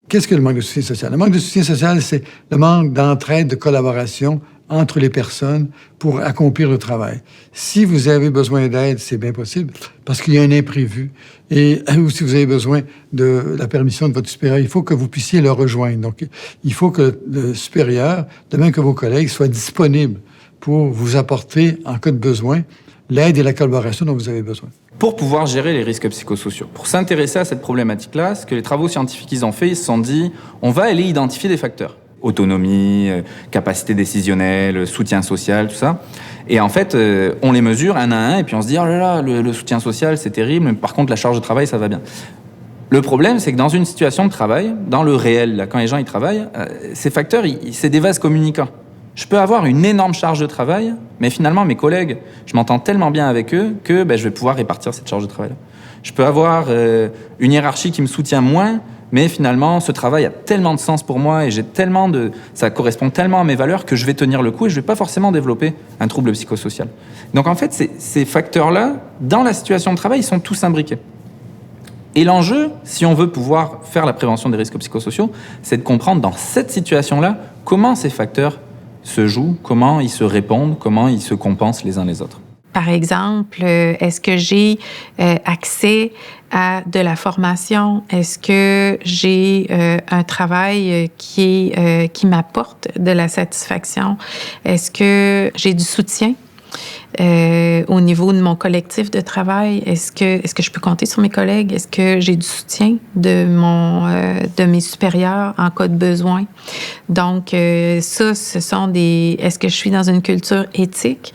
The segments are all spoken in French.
Qu'est-ce que le manque de soutien social? Le manque de soutien social, c'est le manque d'entraide, de collaboration entre les personnes pour accomplir le travail. Si vous avez besoin d'aide, c'est bien possible, parce qu'il y a un imprévu. Et ou si vous avez besoin de la permission de votre supérieur, il faut que vous puissiez le rejoindre. Donc, il faut que le supérieur, de même que vos collègues, soient disponibles pour vous apporter, en cas de besoin, l'aide et la collaboration dont vous avez besoin. Pour pouvoir gérer les risques psychosociaux, pour s'intéresser à cette problématique-là, ce que les travaux scientifiques ils ont fait, ils se sont dit, on va aller identifier des facteurs. Autonomie, capacité décisionnelle, soutien social, tout ça. Et en fait, on les mesure un à un, et puis on se dit, oh là là, le soutien social, c'est terrible, mais par contre, la charge de travail, ça va bien. Le problème, c'est que dans une situation de travail, dans le réel, là, quand les gens ils travaillent, ces facteurs, c'est des vases communicants. Je peux avoir une énorme charge de travail, mais finalement, mes collègues, je m'entends tellement bien avec eux que je vais pouvoir répartir cette charge de travail-là. Je peux avoir une hiérarchie qui me soutient moins, mais finalement, ce travail a tellement de sens pour moi et ça correspond tellement à mes valeurs que je vais tenir le coup et je ne vais pas forcément développer un trouble psychosocial. Donc en fait, ces facteurs-là, dans la situation de travail, ils sont tous imbriqués. Et l'enjeu, si on veut pouvoir faire la prévention des risques psychosociaux, c'est de comprendre dans cette situation-là comment ces facteurs se jouent, comment ils se répondent, comment ils se compensent les uns les autres. Par exemple, est-ce que j'ai accès à de la formation? Est-ce que j'ai un travail qui m'apporte de la satisfaction? Est-ce que j'ai du soutien au niveau de mon collectif de travail? Est-ce que je peux compter sur mes collègues? Est-ce que j'ai du soutien de mes supérieurs en cas de besoin? Donc, ce sont est-ce que je suis dans une culture éthique?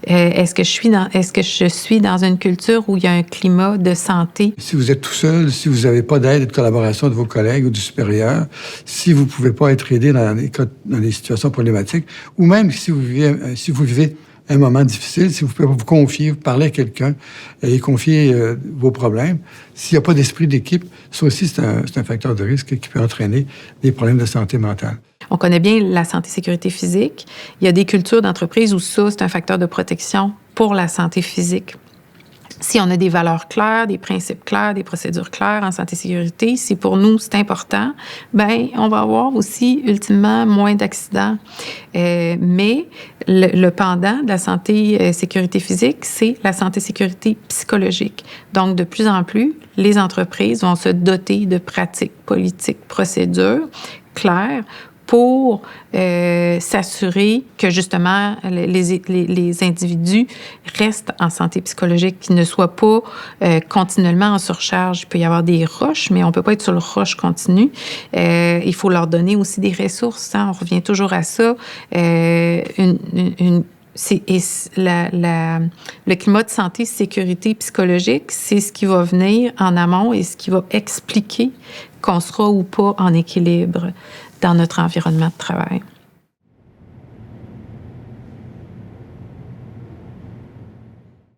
Est-ce que je suis dans une culture où il y a un climat de santé? Si vous êtes tout seul, si vous n'avez pas d'aide et de collaboration de vos collègues ou du supérieur, si vous ne pouvez pas être aidé dans des situations problématiques, ou même si vous vivez un moment difficile, si vous pouvez vous confier, vous parler à quelqu'un et confier vos problèmes, s'il n'y a pas d'esprit d'équipe, ça aussi, c'est un facteur de risque qui peut entraîner des problèmes de santé mentale. On connaît bien la santé-sécurité physique. Il y a des cultures d'entreprise où ça, c'est un facteur de protection pour la santé physique. Si on a des valeurs claires, des principes clairs, des procédures claires en santé-sécurité, si pour nous, c'est important, on va avoir aussi, ultimement, moins d'accidents. Mais le pendant de la santé-sécurité physique, c'est la santé-sécurité psychologique. Donc, de plus en plus, les entreprises vont se doter de pratiques politiques, procédures claires pour s'assurer que, justement, les individus restent en santé psychologique, qu'ils ne soient pas continuellement en surcharge. Il peut y avoir des rushs, mais on ne peut pas être sur le rush continu. Il faut leur donner aussi des ressources. On revient toujours à ça. Le climat de santé, sécurité psychologique, c'est ce qui va venir en amont et ce qui va expliquer qu'on sera ou pas en équilibre dans notre environnement de travail.